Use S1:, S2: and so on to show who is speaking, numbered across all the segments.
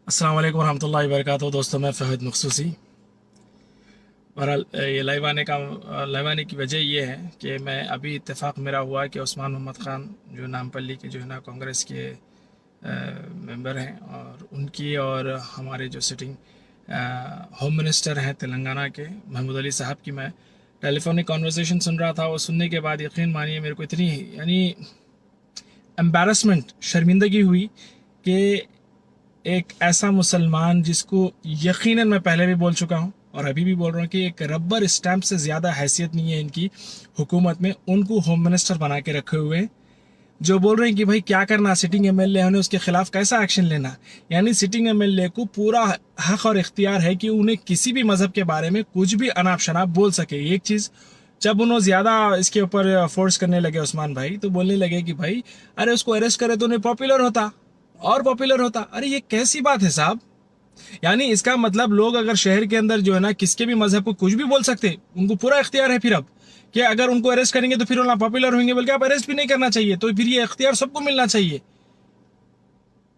S1: अस्सलाम वालेकुम वरहमतुल्लाहि वबरकातुहू। दोस्तों, मैं फ़हद मखसूसी। बहरहाल ये लाइव आने की वजह ये है कि मैं अभी इत्तेफाक मेरा हुआ कि उस्मान मोहम्मद ख़ान जो नामपल्ली के जो है ना कांग्रेस के मेंबर हैं, और उनकी और हमारे जो सिटिंग होम मिनिस्टर हैं तेलंगाना के महमूद अली साहब की मैं टेलीफोनिक कॉन्वर्सेशन सुन रहा था। और सुनने के बाद यकीन मानिए मेरे को इतनी यानी एम्बैरसमेंट, शर्मिंदगी हुई कि एक ऐसा मुसलमान जिसको यकीनन मैं पहले भी बोल चुका हूँ और अभी भी बोल रहा हूँ कि एक रबर स्टैंप से ज़्यादा हैसियत नहीं है इनकी हुकूमत में, उनको होम मिनिस्टर बना के रखे हुए हैं, जो बोल रहे हैं कि भाई क्या करना, सिटिंग एमएलए ने उसके खिलाफ कैसा एक्शन लेना। यानी सिटिंग एमएलए को पूरा हक और इख्तियार है कि उन्हें किसी भी मज़हब के बारे में कुछ भी अनाप शनाप बोल सके। एक चीज़ जब उन्होंने ज़्यादा इसके ऊपर फोर्स करने लगे उस्मान भाई, तो बोलने लगे कि भाई अरे उसको अरेस्ट करे तो उन्हें पॉपुलर होता और पॉपुलर होता। अरे ये कैसी बात है साहब? यानी इसका मतलब लोग अगर शहर के अंदर जो है ना किसके भी मजहब को कुछ भी बोल सकते, उनको पूरा इख्तियार है फिर अब कि अगर उनको अरेस्ट करेंगे तो फिर वो ना पॉपुलर होंगे, बल्कि आप अरेस्ट भी नहीं करना चाहिए, तो फिर ये इख्तियार सबको मिलना चाहिए।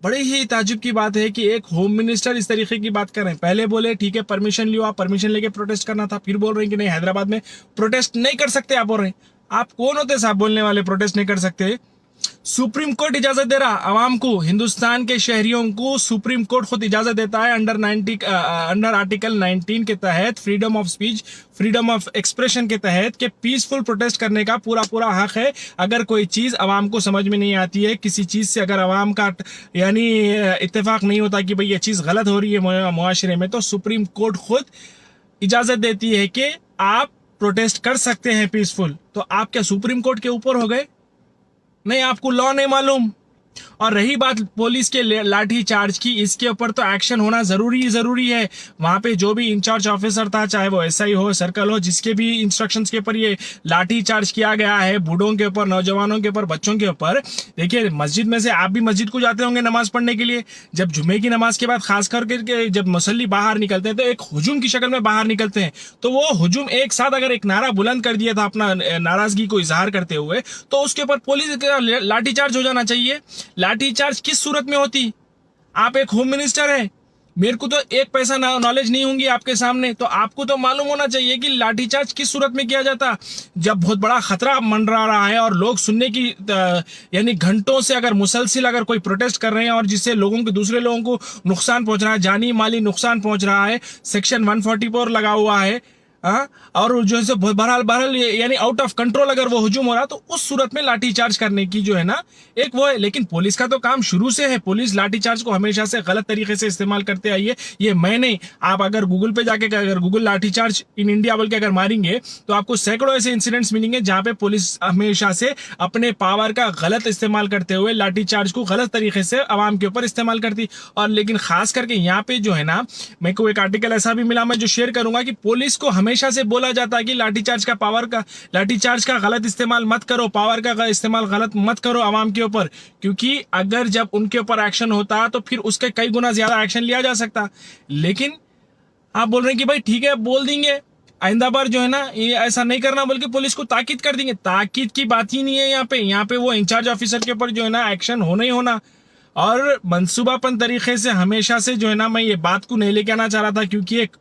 S1: बड़े ही ताजुब की बात है कि एक होम मिनिस्टर इस तरीके की बात कर रहे हैं। पहले बोले ठीक है परमिशन लियो, आप परमिशन लेके प्रोटेस्ट करना था, फिर बोल रहे हैं कि नहीं हैदराबाद में प्रोटेस्ट नहीं कर सकते। आप बोल रहे हैं, आप कौन होते साहब बोलने वाले प्रोटेस्ट नहीं कर सकते? सुप्रीम कोर्ट इजाजत दे रहा आवाम को, हिंदुस्तान के शहरियों को सुप्रीम कोर्ट खुद इजाजत देता है अंडर आर्टिकल 19 के तहत, freedom of speech, freedom of expression के तहत, कि पीसफुल प्रोटेस्ट करने का पूरा पूरा हक है। अगर कोई चीज आवाम को समझ में नहीं आती है, किसी चीज से अगर आवाम का यानी इत्तेफाक नहीं होता कि भाई ये चीज गलत हो रही है मुआशरे में, तो सुप्रीम कोर्ट खुद इजाजत देती है कि आप प्रोटेस्ट कर सकते हैं पीसफुल। तो आप क्या सुप्रीम कोर्ट के ऊपर हो गए? नहीं, आपको लॉ नहीं मालूम। और रही बात पुलिस के लाठी चार्ज की, इसके ऊपर तो एक्शन होना जरूरी है। वहां पे जो भी इंचार्ज ऑफिसर था, चाहे वो एसआई हो, सर्कल हो, जिसके भी इंस्ट्रक्शंस के ऊपर ये लाठी चार्ज किया गया है, बूढ़ों के ऊपर, नौजवानों के ऊपर, बच्चों के ऊपर। देखिए, मस्जिद में से आप भी मस्जिद को जाते होंगे नमाज पढ़ने के लिए। जब जुमे की नमाज के बाद खास करके जब मुसल्ली बाहर निकलते हैं तो एक हुजूम की शक्ल में बाहर निकलते हैं। तो वो हुजूम एक साथ अगर एक नारा बुलंद कर दिया था अपना नाराजगी को इजहार करते हुए, तो उसके ऊपर पुलिस का लाठीचार्ज हो जाना चाहिए। लाठीचार्ज किस सूरत में होती? आप एक होम मिनिस्टर है, मेरे को तो एक पैसा नॉलेज नहीं होंगी आपके सामने, तो आपको तो मालूम होना चाहिए कि लाठीचार्ज किस सूरत में किया जाता। जब बहुत बड़ा खतरा मंडरा रहा है और लोग सुनने की यानी घंटों से अगर मुसलसिल अगर कोई प्रोटेस्ट कर रहे हैं और जिससे लोगों के दूसरे लोगों को नुकसान पहुंच रहा है, जानी माली नुकसान पहुंच रहा है, सेक्शन 144 लगा हुआ है, हाँ, और जो है बहरहाल यानी आउट ऑफ कंट्रोल अगर वो हुजूम हो रहा, तो उस सूरत में लाठीचार्ज करने की जो है ना एक वो है। लेकिन पुलिस का तो काम शुरू से है, पुलिस लाठीचार्ज को हमेशा से गलत तरीके से इस्तेमाल करते आई है। ये मैं नहीं, आप अगर गूगल पे जाके अगर गूगल लाठीचार्ज इन इंडिया बोल के अगर मारेंगे तो आपको सैकड़ों ऐसे इंसिडेंट्स मिलेंगे जहां पे पुलिस हमेशा से अपने पावर का गलत इस्तेमाल करते हुए लाठीचार्ज को गलत तरीके से आवाम के ऊपर इस्तेमाल करती। और लेकिन खास करके यहाँ पे जो है ना, मेरे को एक आर्टिकल ऐसा भी मिला मैं जो शेयर करूंगा कि पुलिस को हमेशा से बोला जाता है कि लाठीचार्ज का गलत इस्तेमाल मत करो, पावर का इस्तेमाल गलत मत करो आवाम के ऊपर, क्योंकि अगर जब उनके ऊपर एक्शन होता तो फिर उसके कई गुना ज्यादा एक्शन लिया जा सकता। लेकिन आप बोल रहे हैं कि भाई ठीक है बोल देंगे, आइंदा बार जो है ना ये ऐसा नहीं करना, बल्कि पुलिस को ताकीद कर देंगे। ताकीद की बात ही नहीं है यहाँ पे वो इंचार्ज ऑफिसर के ऊपर जो है ना एक्शन होना ही होना। और मंसूबापन तरीके से हमेशा से जो है ना, मैं ये बात को नहीं लेके आना चाह रहा था, क्योंकि एक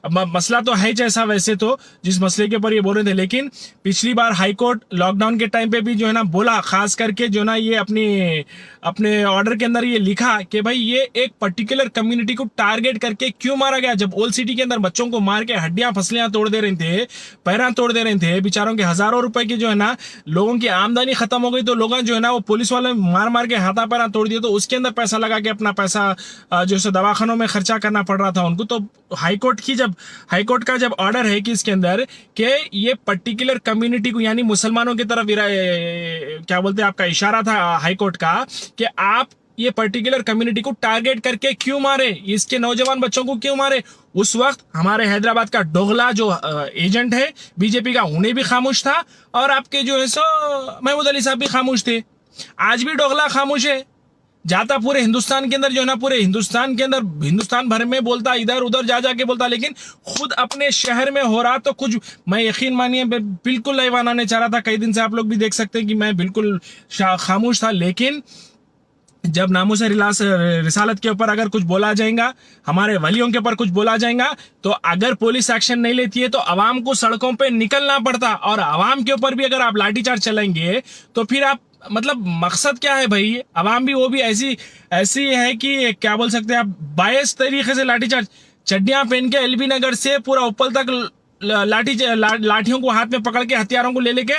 S1: मसला तो है जैसा वैसे तो जिस मसले के ऊपर ये बोल रहे थे, लेकिन पिछली बार हाईकोर्ट लॉकडाउन के टाइम पे भी जो है ना बोला, खास करके जो ना ये अपने ऑर्डर के अंदर ये लिखा कि भाई ये एक पर्टिकुलर कम्युनिटी को टारगेट करके क्यों मारा गया। जब ओल्ड सिटी के अंदर बच्चों को मार के हड्डियां फसलियां तोड़ दे रहे थे, पैरां तोड़ दे रहे थे, बेचारों के हजारों रुपए की जो है ना लोगों की आमदनी खत्म हो गई, तो लोग जो है ना वो पुलिस वाले मार मार के हाथा पैरा तोड़ दिए, तो उसके अंदर पैसा लगा के अपना पैसा जो है दवाखानों में खर्चा करना पड़ रहा था उनको। तो हाईकोर्ट का जब ऑर्डर है कि इसके अंदर कि ये पर्टिकुलर कम्युनिटी को यानी मुसलमानों की तरफ क्या बोलते हैं, आपका इशारा था हाईकोर्ट का कि आप ये पर्टिकुलर कम्युनिटी को टारगेट करके क्यों मारे, इसके नौजवान बच्चों को क्यों मारे। उस वक्त हमारे हैदराबाद का डोगला जो एजेंट है बीजेपी का, उन्हें भी खामोश था, और आपके जो है सो महमूद अली साहब भी खामोश थे। आज भी डोगला खामोश है, जाता पूरे हिंदुस्तान के अंदर जो है ना, पूरे हिंदुस्तान के अंदर हिंदुस्तान भर में बोलता, इधर उधर जा जाके बोलता, लेकिन खुद अपने शहर में हो रहा तो कुछ, मैं यकीन मानिए बिल्कुल लाइव आने चाह रहा था, कई दिन से आप लोग भी देख सकते हैं कि मैं बिल्कुल खामोश था। लेकिन जब नामूस रिसालत के ऊपर अगर कुछ बोला जाएगा, हमारे वलियों के ऊपर कुछ बोला जाएगा, तो अगर पुलिस एक्शन नहीं लेती है तो आवाम को सड़कों पे निकलना पड़ता, और आवाम के ऊपर भी अगर आप लाठीचार्ज चलाएंगे तो फिर आप मतलब मकसद क्या है भाई? आवाम भी वो भी ऐसी ऐसी है कि क्या बोल सकते हैं आप, बायस तरीके से लाठीचार्ज, चड्डियां पहन के एलबी नगर से पूरा उप्पल तक लाठियों को हाथ में पकड़ के, हथियारों को ले लेके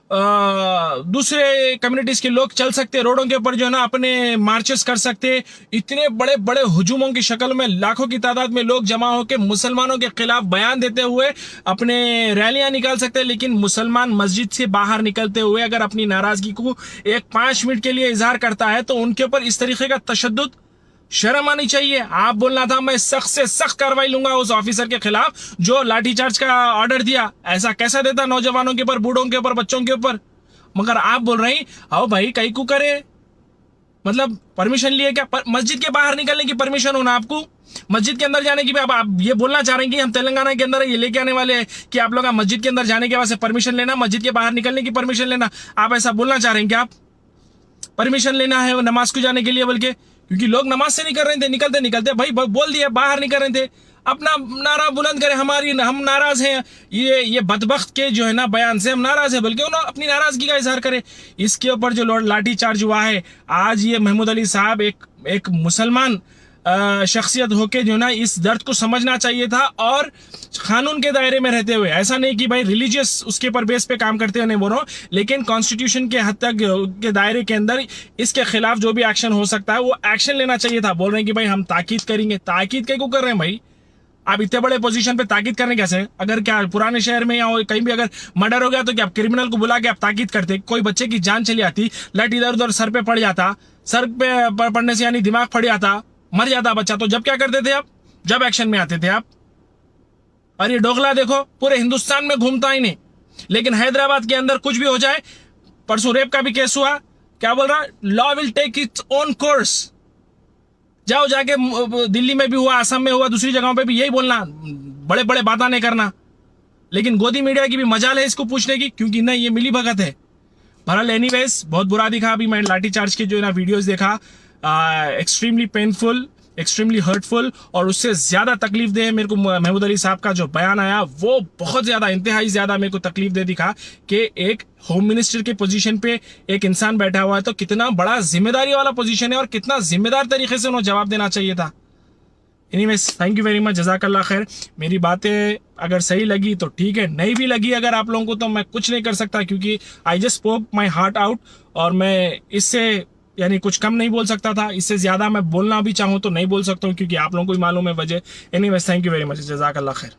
S1: दूसरे कम्युनिटीज के लोग चल सकते, रोडों के ऊपर जो है ना अपने मार्चेस कर सकते। इतने बड़े बड़े हुजूमों की शक्ल में लाखों की तादाद में लोग जमा होकर मुसलमानों के खिलाफ बयान देते हुए अपने रैलियां निकाल सकते हैं, लेकिन मुसलमान मस्जिद से बाहर निकलते हुए अगर अपनी नाराजगी को एक 5 मिनट के लिए इजहार करता है तो उनके ऊपर इस तरीके का तशद्दुद, शर्म आनी चाहिए। आप बोलना था मैं सख्त से सख्त कार्रवाई लूंगा उस ऑफिसर के खिलाफ जो लाठीचार्ज का ऑर्डर दिया। ऐसा कैसा देता नौजवानों के ऊपर, बूढ़ों के ऊपर, बच्चों के ऊपर? मगर आप बोल रही आओ भाई कई को करे, मतलब परमिशन लिए क्या? मस्जिद के बाहर निकलने की परमिशन होना आपको, मस्जिद के अंदर जाने की भी आप ये बोलना चाह रहे हैं कि हम तेलंगाना के अंदर ये लेके आने वाले हैं कि आप लोग मस्जिद के अंदर जाने के बाद से परमिशन लेना, मस्जिद के बाहर निकलने की परमिशन लेना? आप ऐसा बोलना चाह रहे हैं कि आप परमिशन लेना है नमाज को जाने के लिए? बल्कि क्योंकि लोग नमाज से नहीं कर रहे थे, निकलते निकलते भाई बोल दिया बाहर नहीं कर रहे थे, अपना नारा बुलंद करें हम नाराज हैं, ये बदबख्त के जो है ना बयान से हम नाराज हैं, बल्कि उन्होंने अपनी नाराजगी का इजहार करे। इसके ऊपर जो लाठी चार्ज हुआ है आज, ये महमूद अली साहब एक मुसलमान शख्सियत होके जो ना इस दर्द को समझना चाहिए था, और कानून के दायरे में रहते हुए, ऐसा नहीं कि भाई रिलीजियस उसके पर बेस पे काम करते हुए नहीं बोल रहा हूं, लेकिन कॉन्स्टिट्यूशन के हद तक के दायरे के अंदर इसके खिलाफ जो भी एक्शन हो सकता है वो एक्शन लेना चाहिए था। बोल रहे हैं कि भाई हम ताकीद करेंगे, ताकीद क्या को कर रहे हैं भाई? आप इतने बड़े पोजीशन पे ताकीद करने कैसे? अगर क्या पुराने शहर में या कहीं भी अगर मर्डर हो गया तो क्या आप क्रिमिनल को बुला के आप ताकीद करते? कोई बच्चे की जान चली आती, लट इधर उधर सर पे पड़ जाता, सर पे पड़ने से यानी दिमाग फट जाता, मर जाता बच्चा, तो जब क्या करते थे आप? जब एक्शन में आते थे आप। और ये डोगला देखो पूरे हिंदुस्तान में घूमता ही नहीं, लेकिन हैदराबाद के अंदर कुछ भी हो जाए, परसों रेप का भी केस हुआ, क्या बोल रहा? Law will take its own course. जाओ जाके दिल्ली में भी हुआ, असम में हुआ, दूसरी जगहों पे भी यही बोलना, बड़े बड़े बातें नहीं करना। लेकिन गोदी मीडिया की भी मजाल है इसको पूछने की, क्योंकि नहीं ये मिली भगत है। बहरहाल एनीवेज बहुत बुरा दिखा। अभी मैं लाठीचार्ज के जो है ना वीडियोस देखा, एक्सट्रीमली पेनफुल, एक्सट्रीमली हर्टफुल, और उससे ज्यादा तकलीफ दे मेरे को महमूद अली साहब का जो बयान आया वो बहुत ज्यादा, इंतहाई ज्यादा मेरे को तकलीफ दे दिखा कि एक होम मिनिस्टर के पोजीशन पे एक इंसान बैठा हुआ है तो कितना बड़ा जिम्मेदारी वाला पोजीशन है और कितना जिम्मेदार तरीके से उन्हें जवाब देना चाहिए था। Anyways thank you very much, जज़ाकल्लाह खैर। मेरी बातें अगर सही लगी तो ठीक है, नहीं भी लगी अगर आप लोगों को तो मैं कुछ नहीं कर सकता, क्योंकि I just spoke my heart out, और मैं इससे यानी कुछ कम नहीं बोल सकता था। इससे ज्यादा मैं बोलना भी चाहूँ तो नहीं बोल सकता हूँ, क्योंकि आप लोगों को भी मालूम है वजह। Anyways thank you very much, जज़ाकल्लाह खैर।